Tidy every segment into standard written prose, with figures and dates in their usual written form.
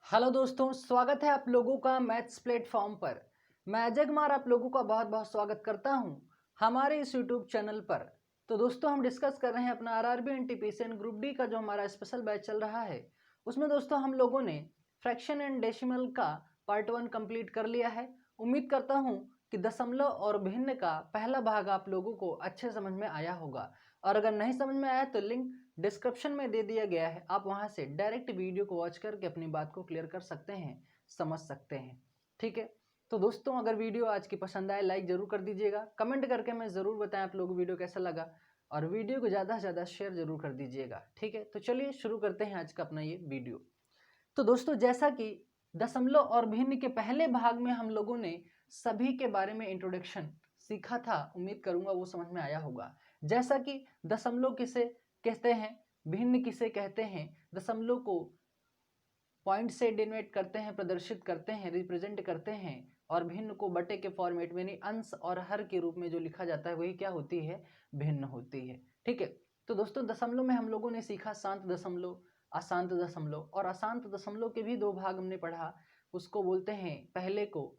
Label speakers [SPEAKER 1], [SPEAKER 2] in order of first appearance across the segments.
[SPEAKER 1] Hello दोस्तों, स्वागत है आप लोगों का मैथ्स प्लेटफॉर्म पर। मैं अजय कुमार आप लोगों का बहुत बहुत स्वागत करता हूं हमारे इस यूट्यूब चैनल पर। तो दोस्तों हम डिस्कस कर रहे हैं अपना RRB NTPC and group D का जो हमारा स्पेशल बैच चल रहा है। उसमें दोस्तों हम लोगों ने फ्रैक्शन एंड डेसिमल का पार्ट 1 कंप्लीट कर लिया है। उम्मीद करता हूँ कि दशमलव और भिन्न का पहला भाग आप लोगों को अच्छे समझ में आया होगा। और अगर नहीं समझ में आया तो लिंक डिस्क्रिप्शन में दे दिया गया है, आप वहां से डायरेक्ट वीडियो को वॉच करके अपनी बात को क्लियर कर सकते हैं, समझ सकते हैं। ठीक है, तो दोस्तों अगर वीडियो आज की पसंद आए लाइक जरूर कर दीजिएगा, कमेंट करके मैं ज़रूर बताएं आप लोगों को वीडियो कैसा लगा, और वीडियो को ज़्यादा से ज़्यादा शेयर जरूर कर दीजिएगा। ठीक है, तो चलिए शुरू करते हैं आज का अपना ये वीडियो। तो दोस्तों जैसा कि दशमलव और भिन्न के पहले भाग में हम लोगों ने सभी के बारे में इंट्रोडक्शन सीखा था, उम्मीद करूंगा वो समझ में आया होगा। जैसा कि दशमलव किसे कहते हैं, भिन्न किसे कहते हैं, दशमलव को पॉइंट से डिनोट करते हैं, प्रदर्शित करते हैं, रिप्रेजेंट करते हैं, और भिन्न को बटे के फॉर्मेट में यानी अंश और हर के रूप में जो लिखा जाता है वही क्या होती है, भिन्न होती है। ठीक है, तो दोस्तों दशमलव में हम लोगों ने सीखा शांत दशमलव, अशांत दशमलव, और अशांत दशमलव के भी दो भाग हमने पढ़ा। उसको बोलते हैं, पहले को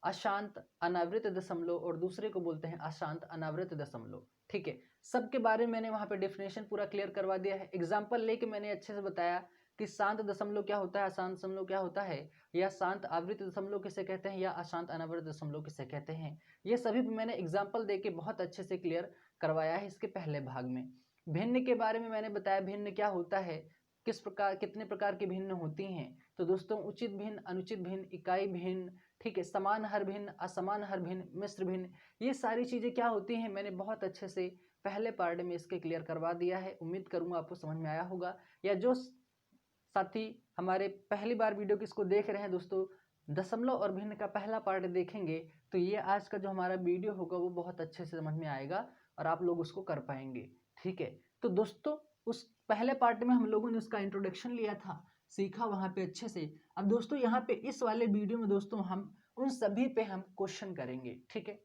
[SPEAKER 1] अशांत अनावृत दशमलव और दूसरे को बोलते हैं अशांत अनावृत दशमलव। ठीक है, सबके बारे में मैंने वहां पे डेफिनेशन पूरा क्लियर करवा दिया है, एग्जाम्पल लेके मैंने अच्छे से बताया कि शांत दशमलव क्या होता है, अशांत दशमलव क्या होता है, या शांत आवृत दशमलव किसे कहते हैं, या अशांत अनावृत दशमलव किसे कहते हैं। ये सभी मैंने एग्जाम्पल देके बहुत अच्छे से क्लियर करवाया है इसके पहले भाग में। भिन्न के बारे में मैंने बताया, भिन्न क्या होता है, किस प्रकार कितने प्रकार की भिन्न होती हैं। तो दोस्तों उचित भिन्न, अनुचित भिन्न, इकाई भिन्न, ठीक है, समान हर भिन्न, असमान हर भिन्न, मिश्र भिन्न, ये सारी चीजें क्या होती हैं मैंने बहुत अच्छे से पहले पार्ट में इसके क्लियर करवा दिया है। उम्मीद करूंगा आपको समझ में आया होगा। या जो साथी हमारे पहली बार वीडियो किसको देख रहे हैं दोस्तों, दशमलव और भिन्न का पहला पार्ट देखेंगे तो ये आज का जो हमारा वीडियो होगा वो बहुत अच्छे से समझ में आएगा और आप लोग उसको कर पाएंगे। ठीक है, तो दोस्तों उस पहले पार्ट में हम लोगों ने उसका इंट्रोडक्शन लिया था, सीखा वहां पे अच्छे से। अब दोस्तों यहाँ पे इस वाले वीडियो में दोस्तों हम उन सभी पे हम क्वेश्चन करेंगे। ठीक है,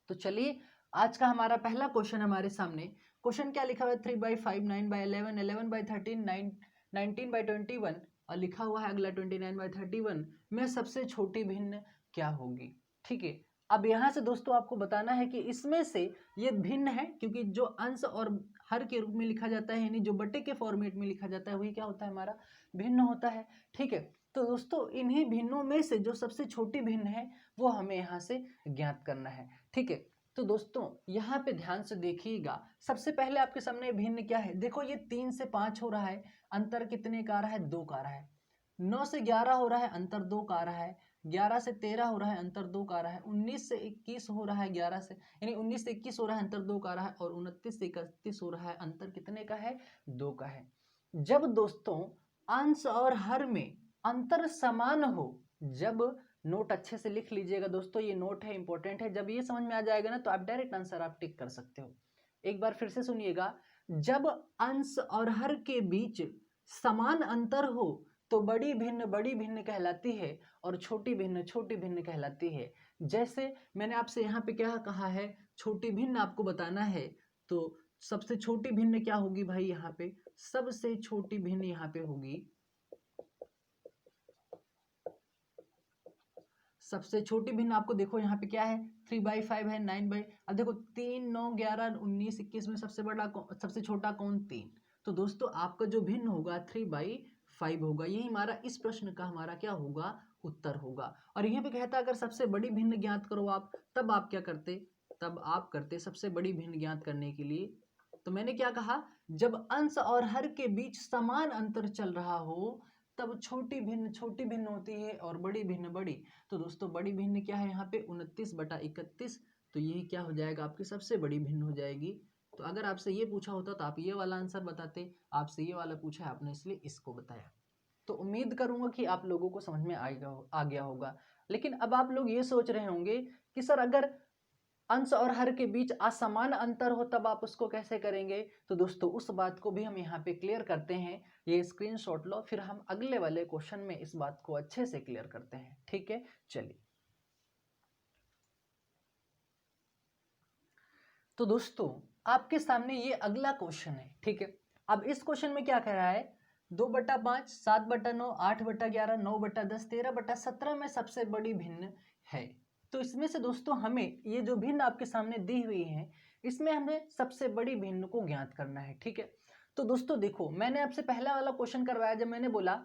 [SPEAKER 1] तो चलिए आज का हमारा पहला क्वेश्चन हमारे सामने। क्वेश्चन क्या लिखा हुआ है, 3/5, 9/11, 11/13, 19/21, और लिखा हुआ है अगला 29/31 में सबसे छोटी भिन्न क्या होगी। ठीक है, अब यहाँ से दोस्तों आपको बताना है कि इसमें से ये भिन्न है, क्योंकि जो अंश और हर के रूप में लिखा जाता है यानी जो बटे के फॉर्मेट में लिखा जाता है वही क्या होता है, हमारा भिन्न होता है। ठीक है, तो दोस्तों इन्हीं भिन्नों में से जो सबसे छोटी भिन्न है वो हमें यहाँ से ज्ञात करना है। ठीक है, तो दोस्तों यहाँ पे ध्यान से देखिएगा, सबसे पहले आपके सामने भिन्न क्या है, देखो ये 3 से 5 हो रहा है, अंतर कितने का आ रहा है, 2 का आ रहा है। 9 से 11 हो रहा है, अंतर 2 का आ रहा है। 11 से 13 हो रहा है, अंतर 2 का आ रहा है। 19 से 21 हो रहा है, 11 से यानी 19 से 21 हो रहा है, अंतर 2 का आ रहा है। और 29 से 31 हो रहा है, अंतर कितने का है, 2 का है। जब दोस्तों अंश और हर में अंतर समान हो, जब, नोट अच्छे से लिख लीजिएगा दोस्तों, ये नोट है, इंपॉर्टेंट है, जब ये समझ में आ जाएगा ना तो आप डायरेक्ट आंसर आप टिक कर सकते हो। एक बार फिर से सुनिएगा, जब अंश और हर के बीच समान अंतर हो तो बड़ी भिन्न कहलाती है और छोटी भिन्न कहलाती है। जैसे मैंने आपसे यहाँ पे क्या कहा है, छोटी भिन्न आपको बताना है, तो सबसे छोटी भिन्न क्या होगी भाई, यहाँ पे सबसे छोटी भिन्न यहाँ पे होगी, सबसे छोटी भिन्न आपको देखो यहाँ पे क्या है, 3/5 है, 9 अब देखो 3, 9, 11, 19, 21 में सबसे बड़ा सबसे छोटा कौन, 3। तो दोस्तों आपका जो भिन्न होगा 3/5 होगा, यही हमारा इस प्रश्न का हमारा क्या होगा, उत्तर होगा। और यहीं पे कहता है अगर सबसे बड़ी भिन्न ज्ञात करो आप, तब आप क्या करते, तब आप करते सबसे बड़ी भिन्न ज्ञात करने के लिए, तो मैंने क्या कहा, जब अंश और हर के बीच समान अंतर चल रहा हो तब छोटी भिन्न होती है और बड़ी भिन्न बड़ी। तो दोस्तों बड़ी भिन्न क्या है यहाँ पे, 29/31, तो ये क्या हो जाएगा, आपकी सबसे बड़ी भिन्न हो जाएगी। तो अगर आपसे ये पूछा होता तो आप ये वाला आंसर बताते, आपसे ये वाला पूछा है आपने इसलिए इसको बताया। तो उम्मीद करूंगा कि आप लोगों को समझ में आ गया होगा। लेकिन अब आप लोग ये सोच रहे होंगे कि सर अगर अंश और हर के बीच असमान अंतर हो तब आप उसको कैसे करेंगे। तो दोस्तों उस बात को भी हम यहाँ पे क्लियर करते हैं, ये स्क्रीनशॉट लो, फिर हम अगले वाले क्वेश्चन में इस बात को अच्छे से क्लियर करते हैं। ठीक है, चलिए। तो दोस्तों आपके सामने ये अगला क्वेश्चन है। ठीक है, अब इस क्वेश्चन में क्या कह रहा है, 2/5, 7/9, 8/11, 9/10, 13/17 में सबसे बड़ी भिन्न है। तो इसमें से दोस्तों हमें ये जो भिन्न आपके सामने दी हुई है, इसमें हमें सबसे बड़ी भिन्न को ज्ञात करना है। ठीक है, तो दोस्तों देखो, मैंने आपसे पहला वाला क्वेश्चन करवाया जब मैंने बोला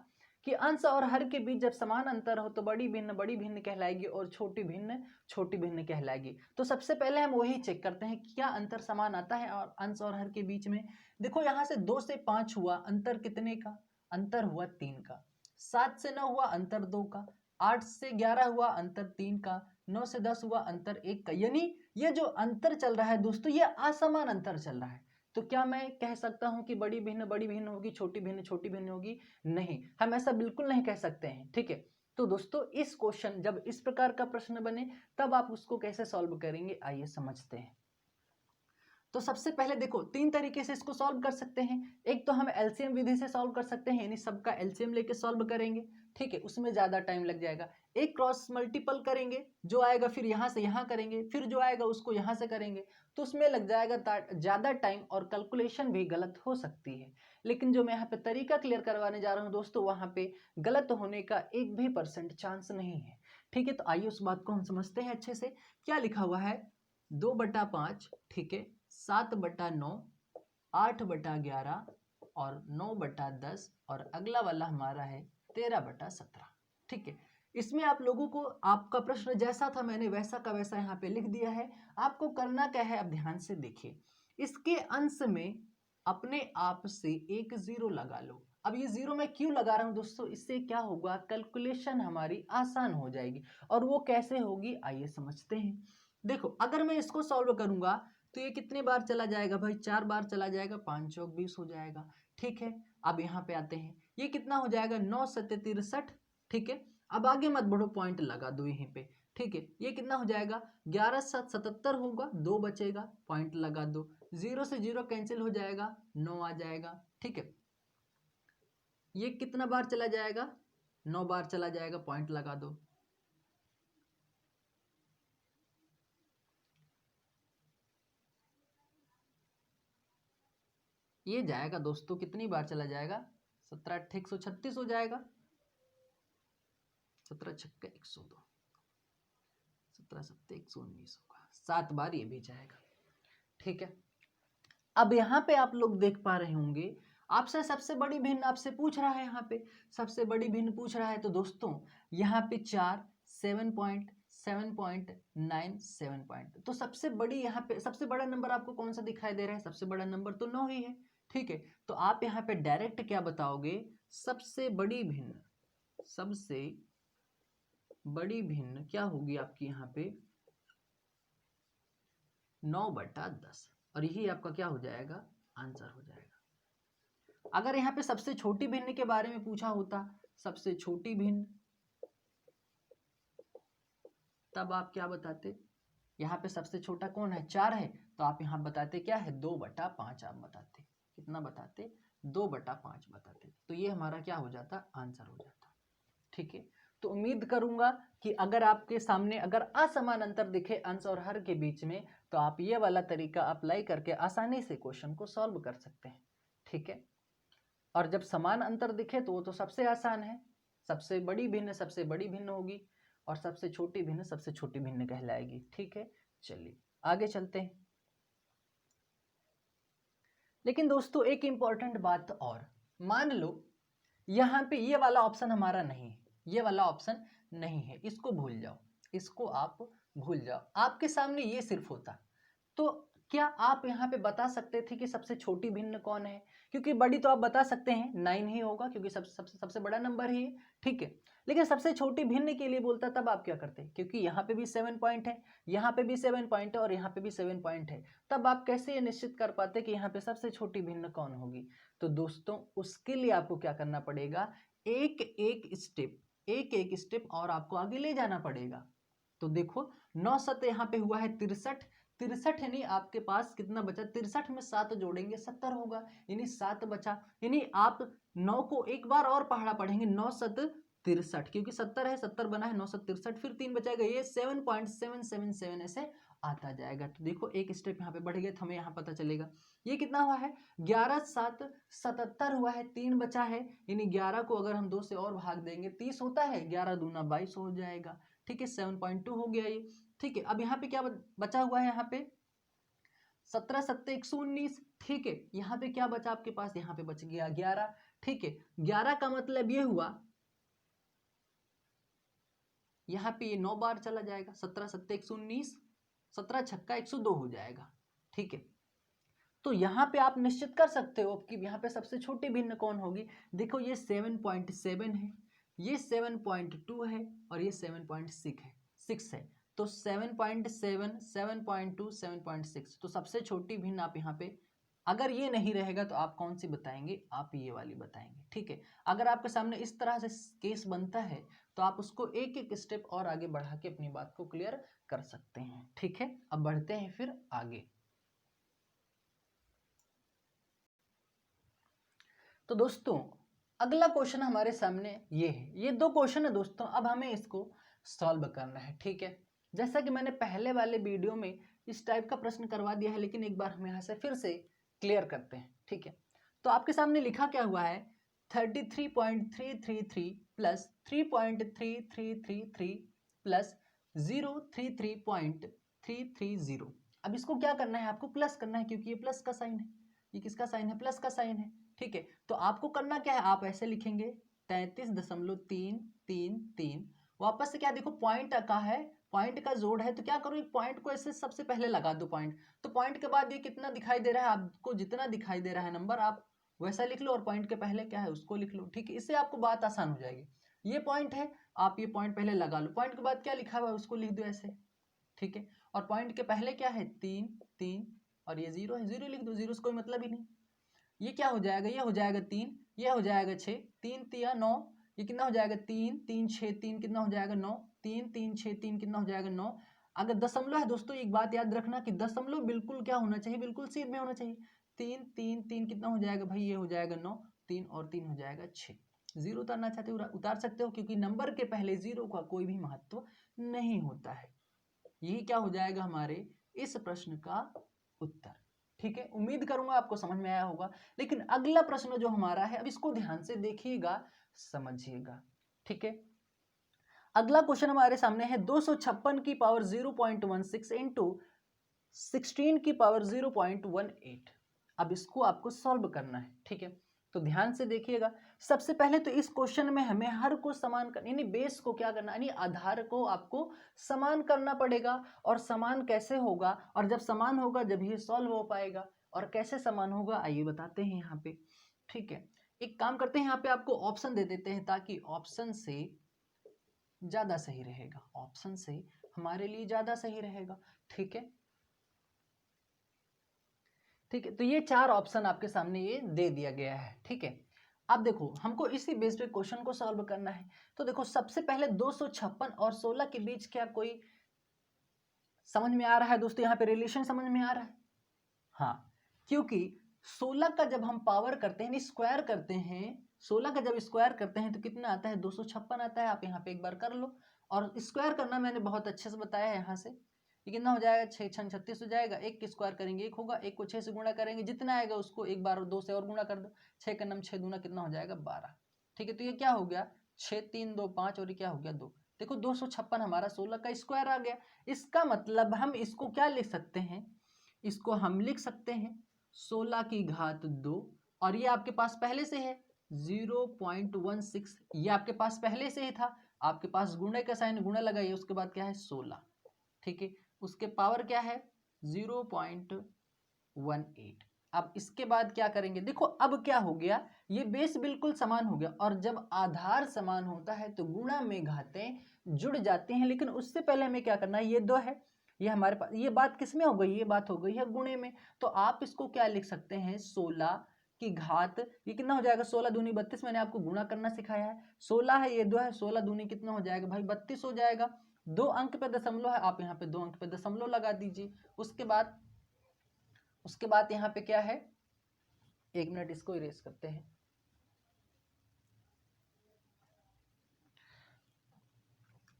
[SPEAKER 1] कि अंश और हर के बीच जब समान अंतर हो तो बड़ी भिन्न कहलाएगी और छोटी भिन्न कहलाएगी। तो सबसे पहले हम वही चेक करते हैं कि क्या अंतर समान आता है और अंश और हर के बीच में। देखो यहाँ से 2 से 5 हुआ, अंतर कितने का? अंतर हुआ 3 का। 7 से 9 हुआ, अंतर 2 का। 8 से 11 हुआ, अंतर 3 का। 9 से 10 हुआ, अंतर 1 का। यानी ये जो अंतर चल रहा है दोस्तों, ये असमान अंतर चल रहा है। तो क्या मैं कह सकता हूं कि बड़ी भिन्न होगी, छोटी भिन्न होगी? नहीं, हम ऐसा बिल्कुल नहीं कह सकते हैं। ठीक है, तो दोस्तों इस क्वेश्चन, जब इस प्रकार का प्रश्न बने तब आप उसको कैसे सॉल्व करेंगे, आइए समझते हैं। तो सबसे पहले देखो, 3 तरीके से इसको सॉल्व कर सकते हैं। एक तो हम एलसीएम विधि से सॉल्व कर सकते हैं, यानी सबका एलसीएम लेके सॉल्व करेंगे। ठीक है, उसमें ज़्यादा टाइम लग जाएगा। एक क्रॉस मल्टीपल करेंगे, जो आएगा फिर यहाँ से यहाँ करेंगे, फिर जो आएगा उसको यहाँ से करेंगे, तो उसमें लग जाएगा ज़्यादा टाइम और कैलकुलेशन भी गलत हो सकती है। लेकिन जो मैं यहाँ पे तरीका क्लियर करवाने जा रहा हूँ दोस्तों, वहाँ पे गलत होने का 1% चांस नहीं है। ठीक है, तो आइए उस बात को हम समझते हैं अच्छे से। क्या लिखा हुआ है? 2/5, ठीक है, 7/9, 8/11 और 9/10, और अगला वाला हमारा है 13/17। ठीक है, इसमें आप लोगों को आपका प्रश्न जैसा था मैंने वैसा का वैसा यहाँ पे लिख दिया है। आपको करना क्या है, अब ध्यान से देखिए। इसके अंश में अपने आप से एक 0 लगा लो। अब ये 0 मैं क्यों लगा रहा हूँ दोस्तों, इससे क्या होगा, कैलकुलेशन हमारी आसान हो जाएगी। और वो कैसे होगी, आइए समझते हैं। देखो, अगर मैं इसको सॉल्व करूंगा तो ये कितने बार चला जाएगा भाई? 4 बार चला जाएगा, 5 चौक 20 हो जाएगा। ठीक है, अब यहाँ पे आते हैं, ये कितना हो जाएगा? 9 सत्ते 63। ठीक है, अब आगे मत बढ़ो, पॉइंट लगा दो यहीं पे। ठीक है, ये कितना हो जाएगा? 11 7 77 होगा, 2 बचेगा, पॉइंट लगा दो। 0 से 0 कैंसिल हो जाएगा, 9 आ जाएगा। ठीक है, ये कितना बार चला जाएगा? 9 बार चला जाएगा, पॉइंट लगा दो। ये जाएगा दोस्तों, कितनी बार चला जाएगा? 17 8 136 हो जाएगा। 17 छक्के 102, 17 सत्ते 119 होगा। 7 बार ये भी जाएगा। ठीक है, अब यहाँ पे आप लोग देख पा रहे होंगे, आपसे सबसे बड़ी भिन्न आपसे पूछ रहा है। यहाँ पे सबसे बड़ी भिन्न पूछ रहा है, तो दोस्तों यहाँ पे 4 7 पॉइंट 7 पॉइंट 9 7 पॉइंट, तो सबसे बड़ी यहाँ पे सबसे बड़ा नंबर आपको कौन सा दिखाई दे रहा है? सबसे बड़ा नंबर तो 9 ही है। ठीक है, तो आप यहाँ पे डायरेक्ट क्या बताओगे? सबसे बड़ी भिन्न क्या होगी आपकी यहाँ पे? 9/10, और यही आपका क्या हो जाएगा? आंसर हो जाएगा। अगर यहाँ पे सबसे छोटी भिन्न के बारे में पूछा होता, सबसे छोटी भिन्न, तब आप क्या बताते? यहाँ पे सबसे छोटा कौन है? 4 है, तो आप यहाँ बताते क्या है? 2/5 आप बताते। कितना बताते? 2/5 बताते। तो ये हमारा क्या हो जाता? आंसर हो जाता। ठीक है, तो उम्मीद करूंगा कि अगर आपके सामने अगर असमान अंतर दिखे अंश और हर के बीच में, तो आप ये वाला तरीका अप्लाई करके आसानी से क्वेश्चन को सॉल्व कर सकते हैं। ठीक है, और जब समान अंतर दिखे तो वो तो सबसे आसान है। सबसे बड़ी भिन्न होगी, और सबसे छोटी भिन्न कहलाएगी। ठीक है, चलिए आगे चलते हैं। लेकिन दोस्तों एक इंपॉर्टेंट बात और, मान लो यहाँ पे ये वाला ऑप्शन हमारा नहीं है, ये वाला ऑप्शन नहीं है, इसको भूल जाओ, इसको आप भूल जाओ। आपके सामने ये सिर्फ होता, तो क्या आप यहाँ पे बता सकते थे कि सबसे छोटी भिन्न कौन है? क्योंकि बड़ी तो आप बता सकते हैं 9 ही होगा, क्योंकि सबसे बड़ा नंबर ही है। ठीक है, लेकिन सबसे छोटी भिन्न के लिए बोलता, तब आप क्या करते? क्योंकि यहाँ पे भी 7 पॉइंट है, यहाँ पे भी 7 पॉइंट है, और यहाँ पे भी 7 पॉइंट है, तब आप कैसे ये निश्चित कर पाते कि यहाँ पे सबसे छोटी भिन्न कौन होगी? तो दोस्तों उसके लिए आपको क्या करना पड़ेगा? एक एक स्टेप और आपको आगे ले जाना पड़ेगा। तो देखो 9 7 यहाँ पे हुआ है 63, 63 यानी आपके पास कितना बचा? 63 में 7 जोड़ेंगे 70 होगा, यानी 7 बचा। यानी आप 9 को एक बार और पढ़ा पढ़ेंगे, 9 7 63, क्योंकि 70 है, 70 बना है, 9 63, फिर 3 बचाएगा, ये 7.777 ऐसे आता जाएगा। तो देखो एक स्टेप यहाँ पे बढ़ गया, तो हमें यहाँ पता चलेगा ये कितना हुआ है, 11 7 77 हुआ है, 3 बचा है, यानी 11 को अगर हम 2 से और भाग देंगे 30 होता है, 11 दूना 22 हो जाएगा। ठीक है, 7.2 हो गया ये। ठीक है, अब यहाँ पे क्या बचा हुआ है, यहाँ पे 17 7 119। ठीक है, यहाँ पे क्या बचा आपके पास, यहाँ पे बच गया 11। ठीक है, 11 का मतलब ये हुआ, यहाँ पे ये 9 बार चला जाएगा, 17 7 119, 17 छक्का 102 हो जाएगा। ठीक है, तो यहाँ पे आप निश्चित कर सकते हो कि यहाँ पे सबसे छोटी भिन्न कौन होगी। देखो ये 7.7 है, ये 7.2 है और ये 7.6 है। तो 7.7, 7.2, 7.6, तो सबसे छोटी भिन्न आप यहाँ पे, अगर ये नहीं रहेगा तो आप कौन सी बताएंगे, आप ये वाली बताएंगे। ठीक है, अगर आपके सामने इस तरह से केस बनता है तो आप उसको एक एक स्टेप और आगे बढ़ा के अपनी बात को क्लियर कर सकते हैं। ठीक है, अब बढ़ते हैं फिर आगे। तो दोस्तों अगला क्वेश्चन हमारे सामने ये है, ये 2 क्वेश्चन है दोस्तों, अब हमें इसको सॉल्व करना है। ठीक है, जैसा कि मैंने पहले वाले वीडियो में इस टाइप का प्रश्न करवा दिया है, लेकिन एक बार हम यहाँ से फिर से क्लियर करते हैं। ठीक है, तो आपके सामने लिखा क्या हुआ है, 33.333 प्लस 3.3333 प्लस 033.330। अब इसको क्या करना है, आपको प्लस करना है, क्योंकि ये प्लस का साइन है, ये किसका साइन है, प्लस का साइन है। ठीक है, तो आपको करना क्या है, आप ऐसे लिखेंगे 33.333, वापस से क्या देखो पॉइंट का है, पॉइंट का जोड़ है, तो क्या करो एक पॉइंट को ऐसे सबसे पहले लगा दो पॉइंट, तो पॉइंट के बाद ये कितना दिखाई दे रहा है आपको, जितना दिखाई दे रहा है नंबर आप वैसा लिख लो, और पॉइंट के पहले क्या है उसको लिख लो। ठीक है, इससे आपको बात आसान हो जाएगी। ये पॉइंट है, आप ये पॉइंट पहले लगा लो, पॉइंट के बाद क्या लिखा हुआ है उसको लिख दो ऐसे। ठीक है, और पॉइंट के पहले क्या है 3 3, और ये 0 है, 0 लिख दो, 0 से कोई मतलब ही नहीं। ये क्या हो जाएगा, ये हो जाएगा 3, ये हो जाएगा 6, 3 3 9, ये कितना हो जाएगा 3 3 6 3 कितना हो जाएगा 9, 3 3 6 3 कितना हो जाएगा 9। अगर दशमलव है दोस्तों, एक बात याद रखना कि दशमलव बिल्कुल क्या होना चाहिए, बिल्कुल सीध में होना चाहिए। 3 3 3 कितना हो जाएगा भाई, ये हो जाएगा 9, 3 और 3 हो जाएगा 6। जीरो उतारना चाहते हो उतार सकते हो, क्योंकि नंबर के पहले जीरो का कोई भी महत्व नहीं होता है। यही क्या हो जाएगा हमारे इस प्रश्न का उत्तर। ठीक है, उम्मीद करूंगा आपको समझ में आया होगा। लेकिन अगला प्रश्न जो हमारा है, अब इसको ध्यान से देखिएगा, समझिएगा। ठीक है, अगला क्वेश्चन हमारे सामने है 256 की पावर 0.16 इंटू 16 की पावर 0.18। अब इसको आपको सॉल्व करना है। ठीक है, तो ध्यान से देखिएगा। सबसे पहले तो इस क्वेश्चन में हमें हर को समान कर, यानी बेस को क्या करना, यानी आधार को आपको समान करना पड़ेगा। और समान कैसे होगा, और जब समान होगा जब ये सॉल्व हो पाएगा। और कैसे समान होगा आइए बताते हैं यहाँ पे। ठीक है, एक काम करते हैं, यहाँ पे आपको ऑप्शन दे देते हैं, ताकि ऑप्शन से ज्यादा सही रहेगा, ऑप्शन से हमारे लिए ज्यादा सही रहेगा। ठीक है, ठीक है, तो ये 4 ऑप्शन आपके सामने ये दे दिया गया है। ठीक है, अब देखो हमको इसी बेस पे क्वेश्चन को सॉल्व करना है। तो देखो सबसे पहले 256 और 16 के बीच क्या कोई समझ में आ रहा है दोस्तों, यहाँ पे रिलेशन समझ में आ रहा है। हाँ, क्योंकि 16 का जब हम पावर करते हैं, स्क्वायर करते हैं, 16 का जब स्क्वायर करते हैं तो कितना आता है, 256 आता है। आप यहाँ पे एक बार कर लो, और स्क्वायर करना मैंने बहुत अच्छे से बताया है। यहाँ से ये कितना हो जाएगा, 6 6 36 हो जाएगा। एक की स्क्वायर करेंगे 1 होगा, एक को 6 से गुणा करेंगे, जितना आएगा उसको एक बार 2 से और गुणा कर दो, 6 का नम 6 दूना कितना हो जाएगा 12। ठीक है, तो ये क्या हो गया 6 3 2 5, और ये क्या हो गया 2। देखो 256 हमारा 16 का स्क्वायर आ गया। इसका मतलब हम इसको क्या लिख सकते हैं, इसको हम लिख सकते हैं 16 की घात 2, और ये आपके पास पहले से है 0.16, ये आपके पास पहले से ही था। आपके पास गुणे का साइन, गुणा लगाइए, उसके बाद क्या है 16। ठीक है, उसके पावर क्या है 0.18। अब इसके बाद क्या करेंगे, देखो अब क्या हो गया, ये बेस बिल्कुल समान हो गया, और जब आधार समान होता है तो गुणा में घातें जुड़ जाती हैं। लेकिन उससे पहले हमें क्या करना है, ये 2 है, ये हमारे पास, ये बात किसमें हो गई, ये बात हो गई है गुणे में। तो आप इसको क्या लिख सकते हैं, 16 की घात, ये कितना हो जाएगा 16 दूनी 32, मैंने आपको गुणा करना सिखाया है। 16 है, ये 2 है, 16 दूनी कितना हो जाएगा भाई 32 हो जाएगा। 2 अंक पे दशमलव है, आप यहाँ पे 2 अंक पे दशमलव लगा दीजिए। उसके बाद यहाँ पे क्या है, 1 मिनट इसको इरेज करते हैं।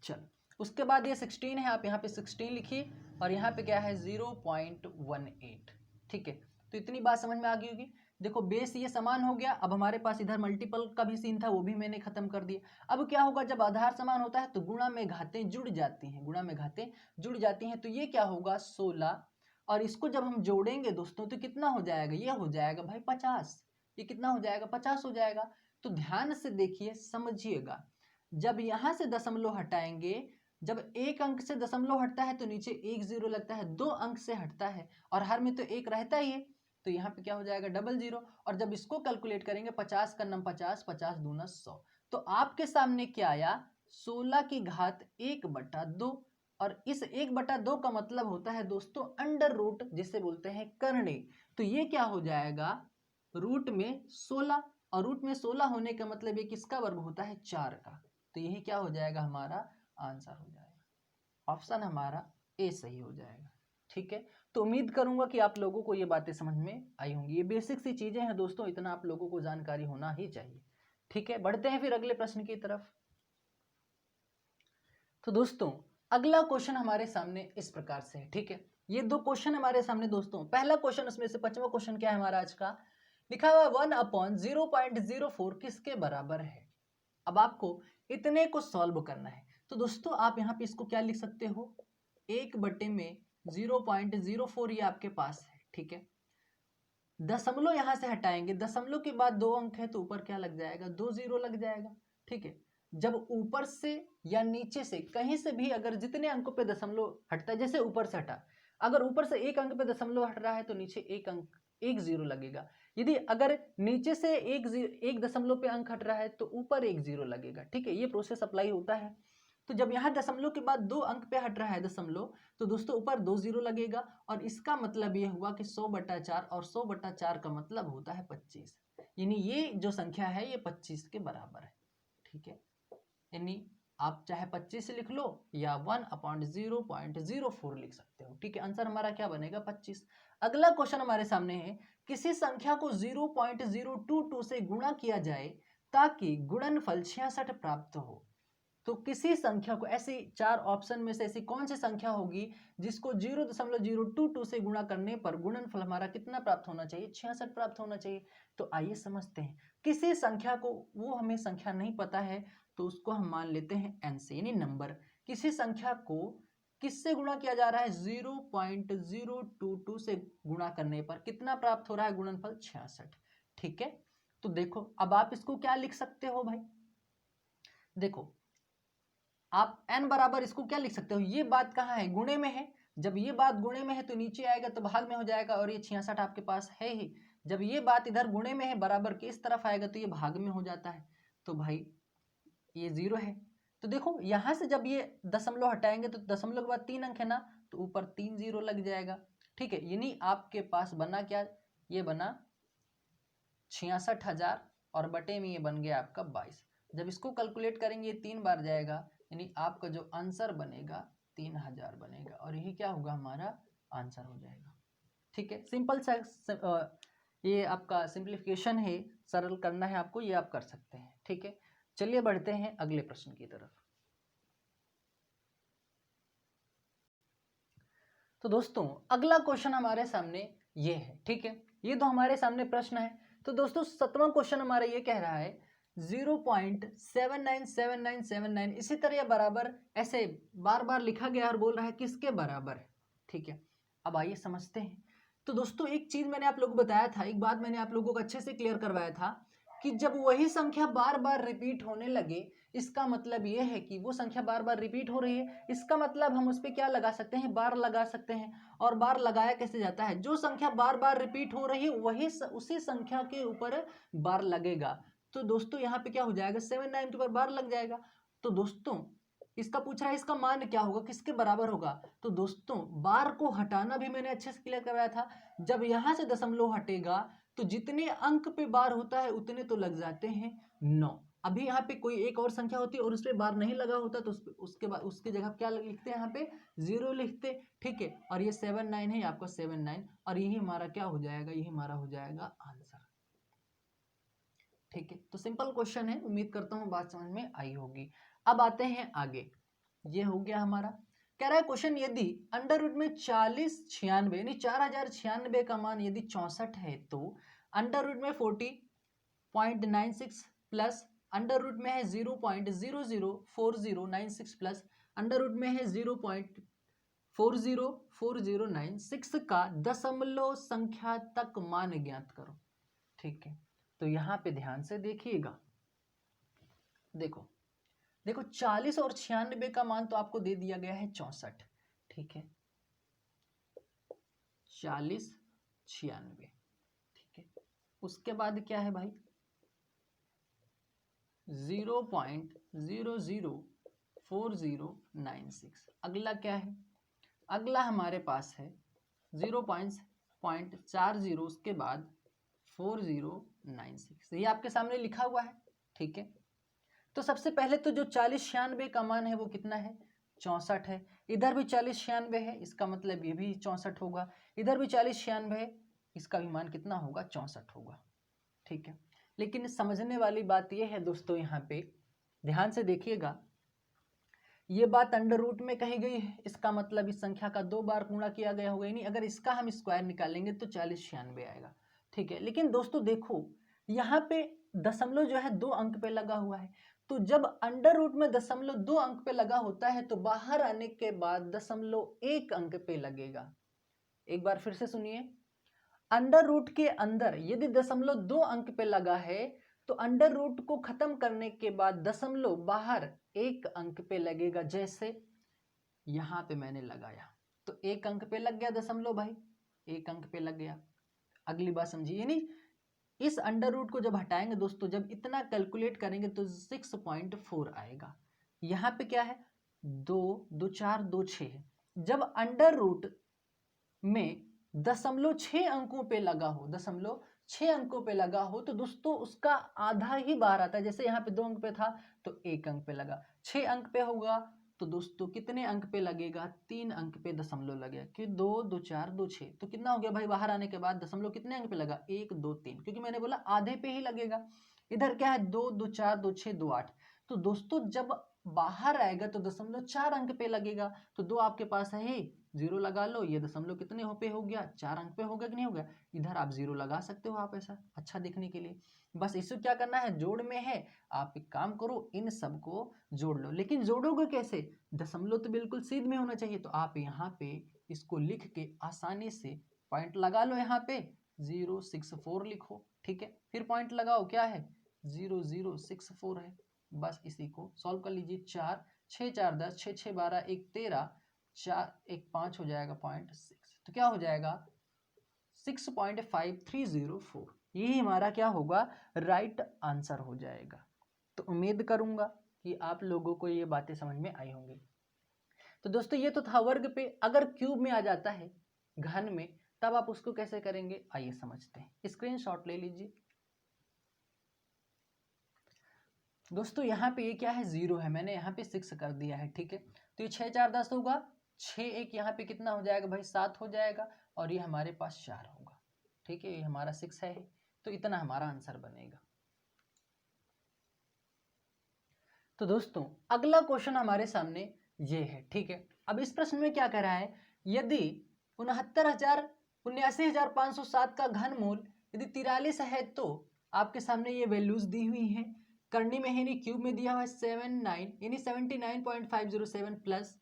[SPEAKER 1] चल उसके बाद ये 16 है, आप यहाँ पे 16 लिखिए और यहाँ पे क्या है 0.18। ठीक है, तो इतनी बात समझ में आ गई होगी। देखो बेस ये समान हो गया। अब हमारे पास इधर मल्टीपल का भी सीन था, वो भी मैंने खत्म कर दिया। अब क्या होगा, जब आधार समान होता है तो गुणा में घातें जुड़ जाती हैं, गुणा में घातें जुड़ जाती हैं। तो ये क्या होगा 16, और इसको जब हम जोड़ेंगे दोस्तों तो कितना हो जाएगा, ये हो जाएगा भाई 50। ये कितना हो जाएगा 50 हो जाएगा। तो ध्यान से देखिए समझिएगा, जब यहाँ से दशमलव हटाएंगे, जब एक अंक से दशमलव हटता है तो नीचे एक जीरो लगता है, दो अंक से हटता है और हर में तो एक रहता ही है, तो यहाँ पे क्या हो जाएगा डबल जीरो। और जब इसको कैलकुलेट करेंगे 50 का नम 50, 50 दूना 100, तो आपके सामने क्या आया 16 की घात 1/2। और इस 1/2 का मतलब होता है दोस्तों अंडर रूट, जिसे बोलते हैं करने। तो ये क्या हो जाएगा रूट में 16, और रूट में 16 होने का मतलब ये किसका वर्ग होता है 4 का। तो यही क्या हो जाएगा हमारा आंसर हो जाएगा, ऑप्शन हमारा ए सही हो जाएगा। ठीक है, तो उम्मीद करूंगा कि आप लोगों को ये बातें समझ में आई होंगी। ये बेसिक सी चीजें हैं दोस्तों, इतना आप लोगों को जानकारी होना ही चाहिए। ठीक है, बढ़ते हैं फिर अगले प्रश्न की तरफ। तो दोस्तों अगला क्वेश्चन हमारे सामने इस प्रकार से है। ठीक है, ये दो क्वेश्चन हमारे सामने दोस्तों। पहला क्वेश्चन उसमें से पांचवा क्वेश्चन क्या है हमारा आज का, लिखा हुआ 1/0.04 किसके बराबर है। अब आपको इतने को सॉल्व करना है। तो दोस्तों आप यहाँ पे इसको क्या लिख सकते हो, 1/0.04 ये आपके पास है। ठीक है, दशमलव यहां से हटाएंगे, दशमलव के बाद दो अंक है तो ऊपर क्या लग जाएगा 2 जीरो लग जाएगा। ठीक है, जब ऊपर से या नीचे से कहीं से भी अगर जितने अंकों पे दशमलव हटता है, जैसे ऊपर से हटा, अगर ऊपर से एक अंक पे दशमलव हट रहा है तो नीचे एक अंक एक जीरो लगेगा। यदि अगर नीचे से एक दशमलव पे अंक हट रहा है तो ऊपर एक जीरो लगेगा। ठीक है, ये प्रोसेस अप्लाई होता है। तो जब यहाँ दशमलव के बाद दो अंक पे हट रहा है दशमलव, तो दोस्तों ऊपर 2 जीरो लगेगा। और इसका मतलब ये हुआ कि 100/4, और 100/4 का मतलब होता है 25, यानी ये जो संख्या है ये 25 के बराबर है। ठीक है, यानी आप चाहे 25 लिख लो या 1/0.04 लिख सकते हो। ठीक है, आंसर हमारा क्या बनेगा 25। अगला क्वेश्चन हमारे सामने है, किसी संख्या को 0.022 से गुणा किया जाए ताकि गुणनफल 66 प्राप्त हो। तो किसी संख्या को, ऐसी चार ऑप्शन में से ऐसी कौन सी संख्या होगी जिसको 0.022 से गुणा करने पर गुणनफल हमारा कितना प्राप्त होना चाहिए 66 प्राप्त होना चाहिए। तो आइए समझते हैं। किसी संख्या को, वो हमें संख्या नहीं पता है तो उसको हम मान लेते हैं n से, यानी नंबर। किसी संख्या को किससे गुणा किया जा रहा है 0.022 से गुणा करने पर कितना प्राप्त हो रहा है गुणनफल 66। ठीक है, तो देखो अब आप इसको क्या लिख सकते हो भाई, देखो आप n बराबर इसको क्या लिख सकते हो, ये बात कहाँ है गुणे में है। जब ये बात गुणे में है तो नीचे आएगा तो भाग में हो जाएगा, और ये 66 आपके पास है ही। जब ये बात इधर गुणे में है बराबर के इस तरफ आएगा तो ये भाग में हो जाता है, तो भाई ये 0 है। तो देखो यहां से जब ये दशमलव हटाएंगे तो दशमलव के बाद 3 अंक है ना, तो ऊपर 3 जीरो लग जाएगा। ठीक है, यानी आपके पास बना क्या, ये बना 66,000 और बटे में ये बन गया आपका 22। जब इसको कैलकुलेट करेंगे 3 बार जाएगा, यानी आपका जो आंसर बनेगा 3000 बनेगा, और यही क्या होगा हमारा आंसर हो जाएगा। ठीक है, सिंपल सा ये आपका सिंप्लीफिकेशन है, सरल करना है आपको, ये आप कर सकते हैं। ठीक है, चलिए बढ़ते हैं अगले प्रश्न की तरफ। तो दोस्तों अगला क्वेश्चन हमारे सामने ये है। ठीक है, ये तो हमारे सामने प्रश्न है। तो दोस्तों 7वां क्वेश्चन हमारा ये कह रहा है 0.797979, इसी तरह बराबर ऐसे बार बार लिखा गया और बोल रहा है किसके बराबर है। ठीक है, अब आइए समझते हैं। तो दोस्तों एक चीज मैंने आप लोगों को बताया था, एक बात मैंने आप लोगों को अच्छे से क्लियर करवाया था कि जब वही संख्या बार बार रिपीट होने लगे, इसका मतलब यह है कि वो संख्या बार बार रिपीट हो रही है, इसका मतलब हम उस पर क्या लगा सकते हैं बार लगा सकते हैं। और बार लगाया कैसे जाता है, जो संख्या बार बार रिपीट हो रही है वही उसी संख्या के ऊपर बार लगेगा। तो दोस्तों यहाँ पे क्या हो जाएगा 79 के ऊपर बार लग जाएगा। तो दोस्तों इसका पूछा है इसका मान क्या होगा, किसके बराबर होगा। तो दोस्तों बार को हटाना भी मैंने अच्छे से क्लियर करवाया था। जब यहां से दशमलव हटेगा तो जितने अंक पे बार होता है उतने तो लग जाते हैं 9। अभी यहाँ पे कोई एक और संख्या होती है और उस पर बार नहीं लगा होता तो उसके बाद उसकी जगह क्या लिखते हैं यहाँ पे 0 लिखते। ठीक है, और ये 79 है आपका 79, और यही हमारा क्या हो जाएगा, यही हमारा हो जाएगा आंसर। ठीक है, तो सिंपल क्वेश्चन है, उम्मीद करता हूँ बात समझ में आई होगी। अब आते हैं आगे। ये हो गया हमारा। कह रहा है क्वेश्चन, यदि अंडर रूट में 4096 यानी 4096 का मान यदि 64 है तो अंडर रूट में 40.96 प्लस अंडर रूट में है 0.004096 प्लस अंडर रूट में है 0.404096 का दशमलव संख्या तक मान ज्ञात करो। ठीक है, तो यहाँ पे ध्यान से देखिएगा। देखो देखो 40 और 96 का मान तो आपको दे दिया गया है 64। ठीक है, 40 96। ठीक है, उसके बाद क्या है भाई 0.004096। अगला क्या है, अगला हमारे पास है 0.40, उसके बाद 4096, ये आपके सामने लिखा हुआ है। ठीक है, तो सबसे पहले तो जो 4096 का मान है वो कितना है 64 है। इधर भी 4096 है, इसका मतलब ये भी 64 होगा। इधर भी 4096 है, इसका भी मान कितना होगा 64 होगा। ठीक है, लेकिन समझने वाली बात ये है दोस्तों, यहाँ पे ध्यान से देखिएगा, ये बात अंडर रूट में कही गई है, इसका मतलब इस संख्या का 2 बार गुणा किया गया होगा, यानी अगर इसका हम स्क्वायर निकालेंगे तो 4096 आएगा। ठीक है, लेकिन दोस्तों देखो यहाँ पे दशमलव जो है 2 अंक पे लगा हुआ है, तो जब अंडर रूट में दशमलव 2 अंक पे लगा होता है तो बाहर आने के बाद दशमलव 1 अंक पे लगेगा। एक बार फिर से सुनिए, अंडर रूट के अंदर यदि दशमलव 2 अंक पे लगा है तो अंडर रूट को खत्म करने के बाद दशमलव बाहर 1 अंक पे लगेगा। जैसे यहां पे मैंने लगाया तो 1 अंक पे लग गया दशमलव भाई, 1 अंक पे लग गया। अगली बात समझिए, यानी इस अंडर रूट को जब हटाएंगे दोस्तों, जब इतना कैलकुलेट करेंगे तो 6.4 आएगा। यहाँ पे क्या है 2 2 4 2 6 है। जब अंडर रूट में 0.6 अंकों पे लगा हो, 0.6 अंकों पे लगा हो तो दोस्तों उसका आधा ही बाहर आता है। जैसे यहाँ पे 2 अंक पे था तो 1 अंक पे लगा, 6 अंक पे होगा तो दोस्तों कितने अंक पे लगेगा 3 अंक पे दशमलव लगेगा, कि 2 2 4 2 6, तो कितना हो गया भाई बाहर आने के बाद दशमलव कितने अंक पे लगा 1 2 3, क्योंकि मैंने बोला आधे पे ही लगेगा। इधर क्या है 2 2 4 2 6 2 8, तो दोस्तों जब बाहर आएगा तो 0.4 अंक पे लगेगा, तो 2 आपके पास है ही, 0 लगा लो, ये दशमलव कितने पे हो गया 4 अंक पे हो गया कि नहीं हो गया। इधर आप 0 लगा सकते हो आप, ऐसा अच्छा दिखने के लिए। बस इसे क्या करना है, जोड़ में है, आप एक काम करो इन सबको जोड़ लो। लेकिन जोड़ोगे कैसे, दशमलव तो बिल्कुल सीध में होना चाहिए, तो आप यहाँ पे इसको लिख के आसानी से पॉइंट लगा लो, यहाँ पे 064 लिखो। ठीक है, फिर पॉइंट लगाओ, क्या है 0064 है। बस इसी को सॉल्व कर लीजिए, 4 6 4 10, 6 6 12, 1 13, 4 1 5 हो जाएगा 0.6, तो क्या हो जाएगा 6.5304। यही हमारा क्या होगा राइट आंसर हो जाएगा। तो उम्मीद करूंगा कि आप लोगों को ये बातें समझ में आई होंगी। तो दोस्तों ये तो था वर्ग पे, अगर क्यूब में आ जाता है घन में तब आप उसको कैसे करेंगे, आइए समझते हैं। स्क्रीनशॉट ले लीजिए दोस्तों। यहाँ पे ये क्या है 0 है, मैंने यहाँ पे 6 कर दिया है। ठीक है, तो ये 6 4 10 होगा, 6 1 यहाँ पे कितना हो जाएगा भाई 7 हो जाएगा, और ये हमारे पास 4 होगा। ठीक है, ये हमारा 6 है, तो इतना हमारा आंसर बनेगा। तो दोस्तों अगला क्वेश्चन हमारे सामने ये है। ठीक है, अब इस प्रश्न में क्या कह रहा है, यदि 79,507 का घनमूल यदि 43 है तो आपके सामने ये वैल्यूज दी हुई हैं, करनी में है यानी क्यूब में दिया हुआ है 79 यानी 79.507 प्लस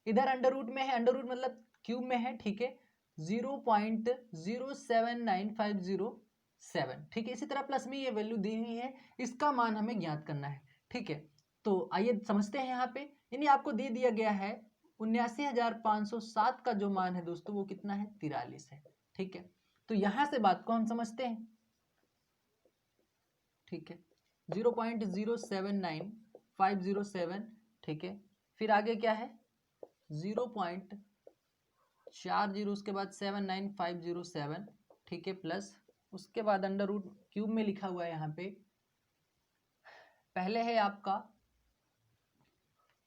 [SPEAKER 1] इधर अंडर रूट में है, अंडर रूट मतलब क्यूब में है। ठीक है, 0.079507। ठीक है, इसी तरह प्लस में ये वैल्यू दी हुई है, इसका मान हमें ज्ञात करना है। ठीक है, तो आइए समझते हैं। यहाँ पे यानी आपको दे दिया गया है 79,507 का जो मान है दोस्तों वो कितना है 43 है। ठीक है, तो यहां से बात को हम समझते हैं। ठीक है, 0.079507। ठीक है, फिर आगे क्या है 0.40, उसके बाद 79507। ठीक है, प्लस उसके बाद अंडर रूट क्यूब में लिखा हुआ है यहाँ पे, पहले है आपका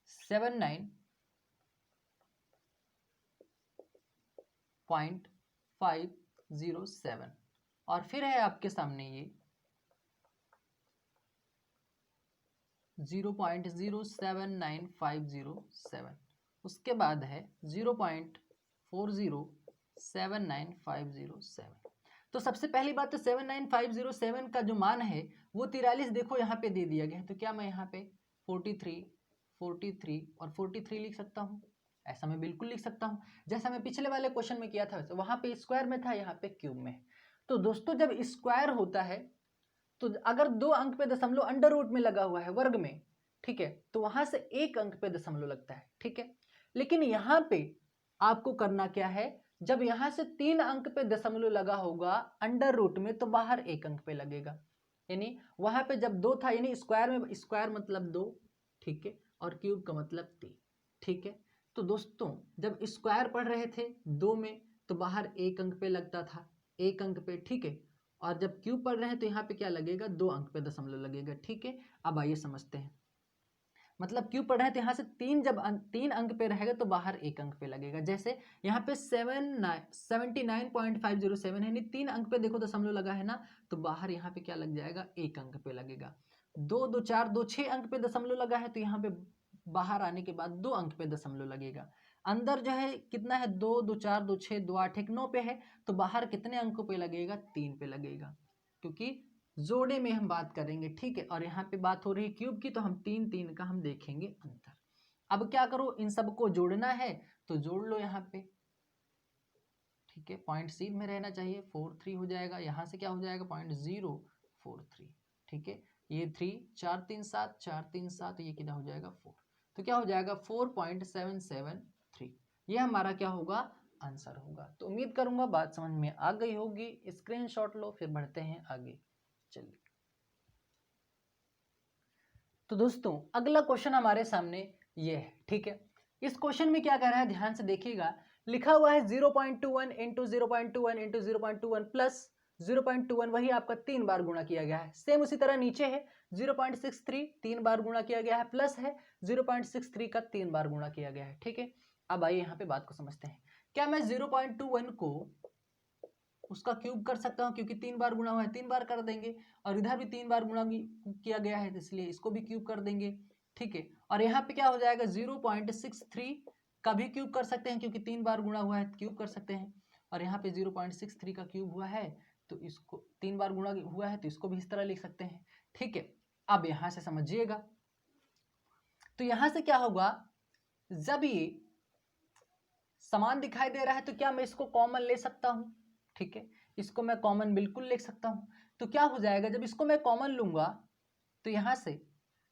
[SPEAKER 1] 79.507 और फिर है आपके सामने ये 0.079507, उसके बाद है 0.40795507। तो सबसे पहली बात तो 79507 का जो मान है वो 43 देखो यहाँ पे दे दिया गया है, तो क्या मैं यहाँ पे 43 43 और 43 लिख सकता हूँ? ऐसा मैं बिल्कुल लिख सकता हूँ, जैसा मैं पिछले वाले क्वेश्चन में किया था वहां पे स्क्वायर में था, यहाँ पे क्यूब में। तो दोस्तों जब स्क्वायर होता है तो अगर 2 अंक पे दशमलव अंडर रूट में लगा हुआ है वर्ग में, ठीक है, तो वहां से 1 अंक पे दशमलव लगता है, ठीक है। लेकिन यहाँ पे आपको करना क्या है, जब यहाँ से 3 अंक पे दशमलव लगा होगा अंडर रूट में, तो बाहर 1 अंक पे लगेगा। यानी वहां पे जब 2 था, यानी स्क्वायर में स्क्वायर मतलब 2, ठीक है, और क्यूब का मतलब 3, ठीक है। तो दोस्तों जब स्क्वायर पढ़ रहे थे 2 में, तो बाहर 1 अंक पे लगता था, 1 अंक पे, ठीक है। और जब क्यूब पढ़ रहे हैं तो यहाँ पे क्या लगेगा, 2 अंक पे दशमलव लगेगा, ठीक है। अब आइए समझते हैं, मतलब क्यूब पढ़ रहे हैं तो यहाँ से 3 जब 3 अंक पे रहेगा तो बाहर 1 अंक पे लगेगा। जैसे यहाँ पे 79.507 है, यानी 3 अंक पे देखो दशमलव लगा है ना, तो बाहर यहाँ पे क्या लग जाएगा, 1 अंक पे लगेगा। 2 2 4 2 6 अंक पे दशमलव लगा है, तो यहाँ पे बाहर आने के बाद 2 अंक पे दशमलव लगेगा। अंदर जो है कितना है, 2 2 4 2 6 2 8 1 9 पे है, तो बाहर कितने अंकों पे लगेगा, 3 पे लगेगा, क्योंकि जोड़े में हम बात करेंगे, ठीक है। और यहाँ पे बात हो रही है क्यूब की, तो हम 3 3 का हम देखेंगे अंतर। अब क्या करो, इन सबको जोड़ना है तो जोड़ लो यहाँ पे, ठीक है। पॉइंट सी में रहना चाहिए, 43 हो जाएगा, यहाँ से क्या हो जाएगा, 0.043, ठीक है। ये 3 4 3 7 4 3 7, ये कितना हो जाएगा 4, तो क्या हो जाएगा 4.773। ये हमारा क्या होगा, आंसर होगा। तो उम्मीद करूंगा बात समझ में आ गई होगी। स्क्रीनशॉट लो, फिर बढ़ते हैं आगे। चलिए, तो दोस्तों अगला क्वेश्चन हमारे सामने ये है, ठीक है। इस क्वेश्चन में क्या कह रहा है, ध्यान से देखिएगा। लिखा हुआ है 0.21 इंटू 0.21 इंटू 0.21 प्लस 0.21, वही आपका 3 बार गुणा किया गया है। सेम उसी तरह नीचे है 0.63 3 बार गुणा किया गया है, प्लस है 0.63 का 3 बार गुणा किया गया है, ठीक है। अब आइए यहाँ पे बात को समझते हैं। क्या मैं 0.21 को उसका क्यूब कर सकता हूँ, क्योंकि 3 बार गुणा हुआ है, 3 बार कर देंगे। और इधर भी 3 बार गुणा किया गया है, तो इसलिए इसको भी क्यूब कर देंगे, ठीक है। और यहाँ पे क्या हो जाएगा, 0.63 का भी क्यूब कर सकते हैं, क्योंकि 3 बार गुणा हुआ है, क्यूब कर सकते हैं। और यहाँ पे 0.63 का क्यूब हुआ है, तो इसको 3 बार गुणा हुआ है, तो इसको भी इस तरह लिख सकते हैं, ठीक है। अब यहाँ से समझिएगा, तो यहाँ से क्या होगा, जब ये समान दिखाई दे रहा है तो क्या मैं इसको कॉमन ले सकता हूँ, ठीक है। इसको मैं कॉमन बिल्कुल ले सकता हूँ। तो क्या हो जाएगा, जब इसको मैं कॉमन लूंगा तो यहाँ से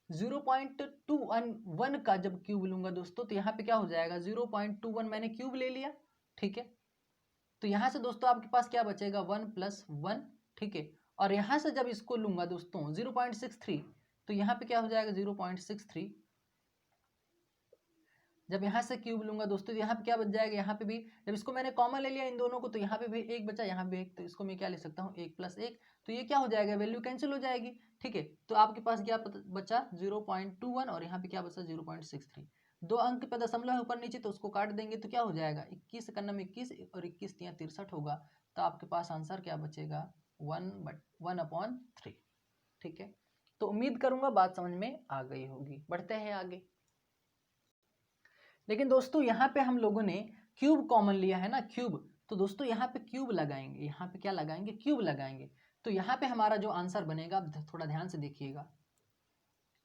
[SPEAKER 1] 0.21 का जब क्यूब लूंगा दोस्तों, तो यहाँ पे क्या हो जाएगा, 0.21 मैंने क्यूब ले लिया, ठीक है। तो यहाँ से दोस्तों आपके पास क्या बचेगा, 1 + 1, ठीक है। और यहाँ से जब इसको लूंगा दोस्तों 0.63, तो यहाँ पे क्या हो जाएगा 0.63। जब यहाँ से क्यूब लूंगा दोस्तों, तो यहाँ पे क्या बच जाएगा, यहाँ पे भी जब इसको मैंने कॉमन ले लिया इन दोनों को, तो यहाँ पे भी 1 बचा, यहाँ पे 1, तो इसको मैं क्या ले सकता हूँ, 1 + 1। तो ये क्या हो जाएगा, वैल्यू कैंसिल हो जाएगी, ठीक है। तो आपके पास क्या बचा 0.21, और यहाँ पे क्या बचा 0.63। 2 अंक पे दशमलव है ऊपर नीचे, तो उसको काट देंगे, तो क्या हो जाएगा 21 × 21 और 21 × 3 = 63 होगा। तो आपके पास आंसर क्या बचेगा, 1/3, ठीक है। तो उम्मीद करूंगा बात समझ में आ गई होगी। बढ़ते हैं आगे। लेकिन दोस्तों यहाँ पे हम लोगों ने क्यूब कॉमन लिया है ना, क्यूब, तो दोस्तों यहाँ पे क्यूब लगाएंगे, यहाँ पे क्या लगाएंगे, क्यूब लगाएंगे। तो यहाँ पे हमारा जो आंसर बनेगा, थोड़ा ध्यान से देखिएगा,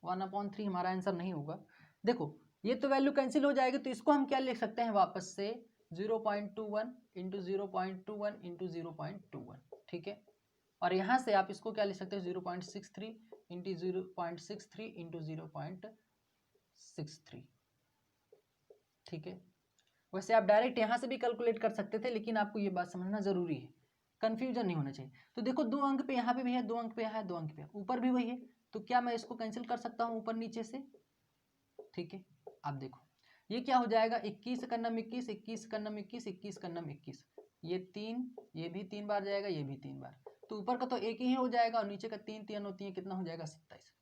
[SPEAKER 1] 1/3 हमारा आंसर नहीं होगा। देखो ये तो वैल्यू कैंसिल हो जाएगी, तो इसको हम क्या लिख सकते हैं वापस से, 0.21 इंटू 0.21 इंटू 0.21, ठीक है। और यहाँ से आप इसको क्या लिख सकते हो, 0.63 इंटू 0.63 इंटू 0.63, ठीक है। वैसे आप डायरेक्ट यहाँ से भी कैलकुलेट कर सकते थे, लेकिन आपको ये बात समझना जरूरी है, कंफ्यूजन नहीं होना चाहिए। तो देखो 2 अंक पे यहाँ पे भी है, 2 अंक पे यहाँ है, 2 अंक पे ऊपर भी वही है, तो क्या मैं इसको कैंसिल कर सकता हूँ ऊपर नीचे से, ठीक है। अब देखो ये क्या हो जाएगा, 21 × 21 21 × 21 21 × 21, ये 3, ये भी 3 बार जाएगा, ये भी 3 बार, तो ऊपर का तो 1 ही हो जाएगा, और नीचे का 3 3 होती है, कितना हो जाएगा 27।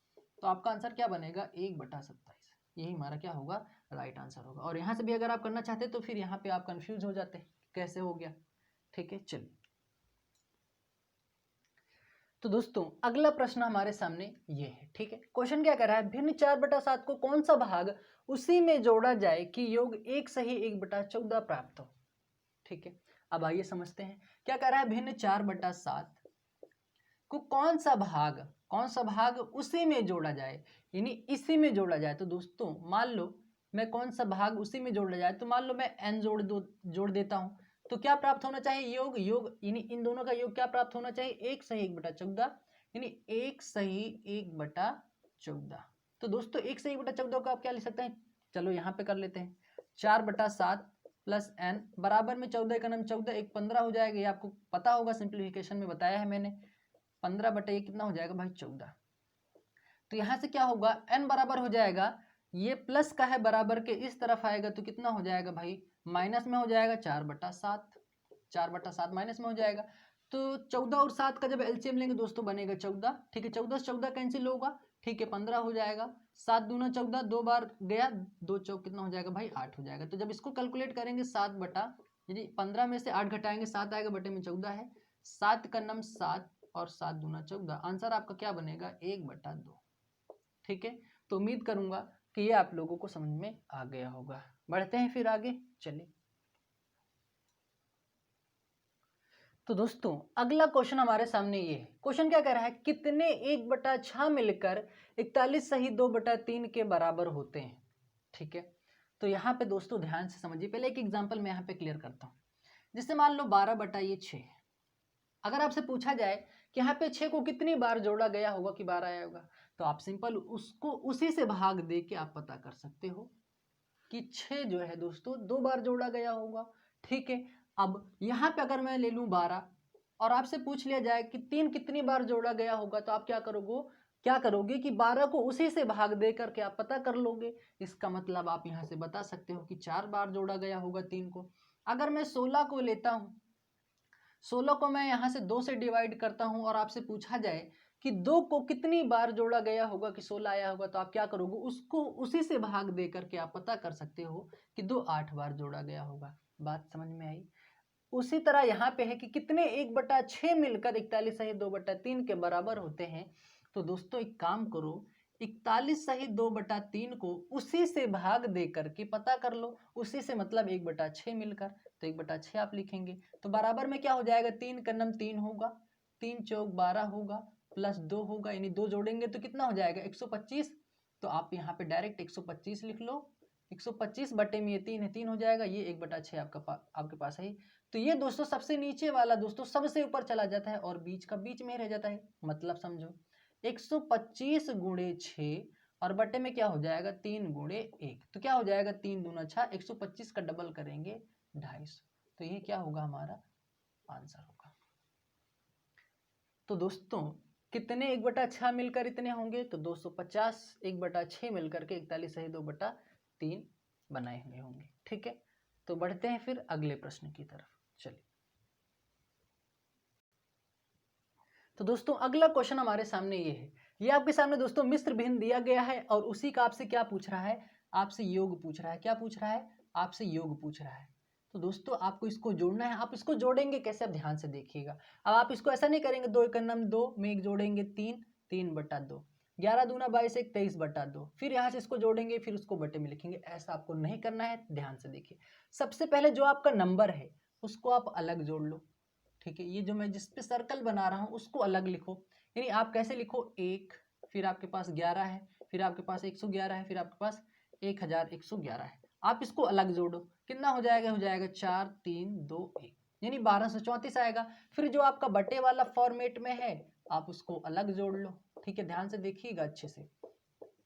[SPEAKER 1] तो आपका आंसर क्या बनेगा, 1/27, यही हमारा क्या होगा, राइट आंसर होगा। और यहाँ से भी अगर आप करना चाहते तो फिर यहाँ पे आप कंफ्यूज हो जाते कैसे हो गया, ठीक है। चलिए तो दोस्तों अगला प्रश्न हमारे सामने ये है, ठीक है। क्वेश्चन क्या कर रहा है, भिन्न 4/7 को कौन सा भाग उसी में जोड़ा जाए कि योग 1 सही 1/14 प्राप्त हो, ठीक है। अब आइए समझते हैं क्या कर रहा है, भिन्न 4/7 को कौन सा भाग उसी में जोड़ा जाए, यानी इसी में जोड़ा जाए। तो दोस्तों मान लो मैं कौन सा भाग उसी में जोड़ा जाए, तो मान लो मैं n जोड़ देता हूं, तो क्या प्राप्त होना चाहिए, योग यानी इन दोनों का योग क्या प्राप्त होना चाहिए, 1 सही 1/14, यानी 1 सही 1/14। तो दोस्तों 1 सही 1/14 को आप क्या लिख सकते हैं, चलो यहाँ पे कर लेते हैं, 4/7 प्लस n बराबर में 14 का नाम 14, 1 15 हो जाएगा। ये आपको पता होगा, सिंप्लीफिकेशन में बताया है मैंने। 15/1 कितना हो जाएगा भाई, 14। तो यहाँ से क्या होगा, n बराबर हो जाएगा, ये प्लस का है बराबर के इस तरफ आएगा तो कितना हो जाएगा भाई, माइनस में हो जाएगा 4/7, 4/7 माइनस में हो जाएगा। तो 14 और 7 का जब एलसीएम लेंगे दोस्तों बनेगा 14, ठीक है। 14 से 14 कैंसिल होगा, ठीक है, 15 हो जाएगा। 7 दूना 14, 2 बार गया, 2 चौक कितना हो जाएगा भाई, 8 हो जाएगा। तो जब इसको कैलकुलेट करेंगे 7 यदि 15 में से 8 घटाएंगे 7 आएगा, बटे में 14 है, 7 का नम 7 और 7 दूना 14, आंसर आपका क्या बनेगा, 1/2, ठीक है। तो उम्मीद करूंगा कि ये आप लोगों को समझ में आ गया होगा। बढ़ते हैं फिर आगे, चलिए। तो दोस्तों अगला क्वेश्चन हमारे सामने ये है। क्वेश्चन क्या कह रहा है, कितने 1/6 मिलकर 41 सही 2/3 के बराबर होते हैं, ठीक है। तो यहाँ पे दोस्तों ध्यान से समझिए, पहले एक एग्जांपल मैं यहाँ पे क्लियर करता हूँ। जिससे मान लो 12/6, अगर आपसे पूछा जाए कि यहाँ पे 6 को कितनी बार जोड़ा गया होगा कि 12 आया होगा, तो आप सिंपल उसको उसी से भाग दे के आप पता कर सकते हो कि 6 जो है दोस्तों 2 बार जोड़ा गया होगा, ठीक है। अब यहाँ पे अगर मैं ले लूँ 12 और आपसे पूछ लिया जाए कि 3 कितनी बार जोड़ा गया होगा, तो आप क्या करोगे कि 12 को उसी से भाग दे करके आप पता कर लोगे। इसका मतलब आप यहाँ से बता सकते हो कि 4 बार जोड़ा गया होगा 3 को। अगर मैं 16 को लेता हूँ, 16 को मैं यहाँ से 2 से डिवाइड करता हूँ और आपसे पूछा जाए कि 2 को कितनी बार जोड़ा गया होगा कि 16 आया होगा, तो आप क्या करोगे, उसको उसी से भाग दे करके आप पता कर सकते हो कि 2 8 बार जोड़ा गया होगा। बात समझ में आई। उसी तरह यहाँ पे है कि कितने 1/6 मिलकर 41 सही 2/3 के बराबर होते हैं। तो दोस्तों एक काम करो, 41 सही 2/3 को उसी से भाग दे करके पता कर लो। उसी से मतलब 1/6 मिलकर, तो 1/6 आप लिखेंगे। तो बराबर में क्या हो जाएगा, 3 का नम 3 होगा, 3 चौक 12 होगा, प्लस 2 होगा, यानी 2 जोड़ेंगे तो कितना हो जाएगा 125। तो आप यहाँ पे डायरेक्ट 125 लिख लो। 125 बटे में ये 3 है, 3 हो जाएगा, ये 1/6 आपके पास है। तो ये दोस्तों सबसे नीचे वाला दोस्तों सबसे ऊपर चला जाता है और बीच का बीच में रह जाता है। मतलब समझो 125 गुणे 6 और बटे में क्या हो जाएगा 3 गुणे 1, तो क्या हो जाएगा 3 दूना 6, 125 का डबल करेंगे 250। तो ये क्या होगा, हमारा आंसर होगा। तो दोस्तों कितने 1/6 मिलकर इतने होंगे, तो 250 1/6 मिलकर के 41 सही 2/3 बनाए हुए होंगे, ठीक है। तो बढ़ते हैं फिर अगले प्रश्न की तरफ, चलिए। तो दोस्तों अगला क्वेश्चन हमारे सामने ये है। ये आपके सामने दोस्तों मिश्र भिन्न दिया गया है और उसी का आपसे क्या पूछ रहा है, आपसे योग पूछ रहा है। क्या पूछ रहा है, आपसे योग पूछ रहा है। तो दोस्तों आपको इसको जोड़ना है। आप इसको जोड़ेंगे कैसे, आप ध्यान से देखिएगा। अब आप इसको ऐसा नहीं करेंगे 2 एकम 2 में एक जोड़ेंगे 3, 3/2, 11 दूना 22 1 23/2, फिर यहाँ से इसको जोड़ेंगे, फिर उसको बटे में लिखेंगे। ऐसा आपको नहीं करना है, ध्यान से देखिए। सबसे पहले जो आपका नंबर है उसको आप अलग जोड़ लो, ठीक है। ये जो मैं जिस पे सर्कल बना रहा हूँ उसको अलग लिखो। यानी आप कैसे लिखो, 1, फिर आपके पास 11 है, फिर आपके पास 111 है, फिर आपके पास 1111 है। आप इसको अलग जोड़ो, कितना हो जाएगा, 4 3 2 1, यानी 1234 आएगा। फिर जो आपका बटे वाला फॉर्मेट में है आप उसको अलग जोड़ लो, ठीक है। ध्यान से देखिएगा अच्छे से।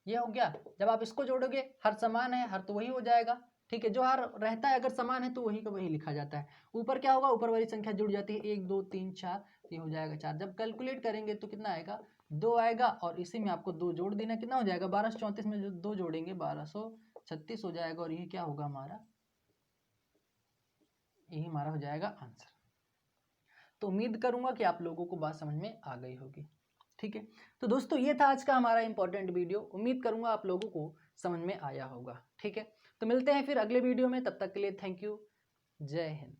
[SPEAKER 1] ये हो गया। जब आप इसको जोड़ोगे, हर समान है, हर तो वही हो जाएगा, ठीक है। जो हर रहता है अगर समान है तो वही का वही लिखा जाता है। ऊपर क्या होगा, ऊपर वाली संख्या जुड़ जाती है, 1 2 3 4, ये हो जाएगा 4। जब कैलकुलेट करेंगे तो कितना आएगा, 2 आएगा और इसी में आपको 2 जोड़ देना, कितना हो जाएगा 1234 में जो 2 जोड़ेंगे 1236 हो जाएगा। और ये क्या होगा हमारा, यही हमारा हो जाएगा आंसर। तो उम्मीद करूंगा कि आप लोगों को बात समझ में आ गई होगी, ठीक है। तो दोस्तों ये था आज का हमारा इंपॉर्टेंट वीडियो। उम्मीद करूंगा आप लोगों को समझ में आया होगा, ठीक है। तो मिलते हैं फिर अगले वीडियो में, तब तक के लिए थैंक यू, जय हिंद।